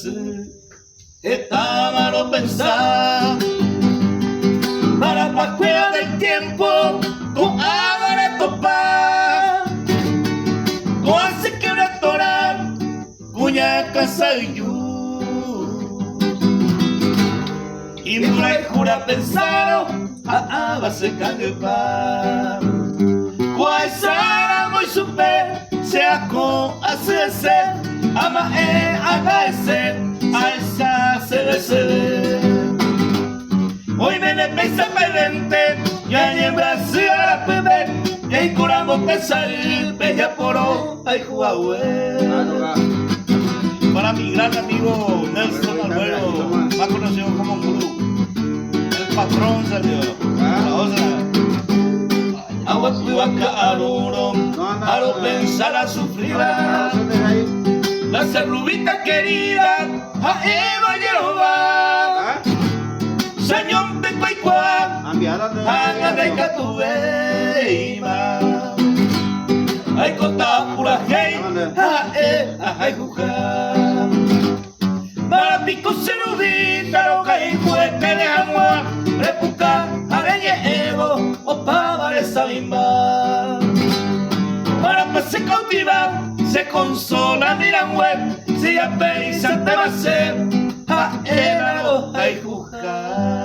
hacer. Está malo pensar. Para pascuera del tiempo, tú hagas topar. Tú haces que una torar, cuya casa y yo. Y mi jura pensaron, va a secar el pan. Cual será muy super, sea con hacerse, ama agradecer, alzarse de ceder. Hoy me le pesa pendiente, ya en Brasil a la primer, y ahí curamos pensar, bella poro, ay Huawei. Para mi gran amigo Nelson Albuero, más conocido como Gurú, el patrón salió, la otra. Agua tuaca a lo pensar a sufrir. La cerrubita querida, a Eva Jehová. Señor de Cuaycuá, haga de Catuveima. Ay, cota pura hey, ay, jujá. Para pico cerrubita, lo que hay fue que le amó. Repuca, areñe evo, o para esa bimba. Para se cautivar, se consola, miran web. Si ya pensa te va a ser, ay, jujar.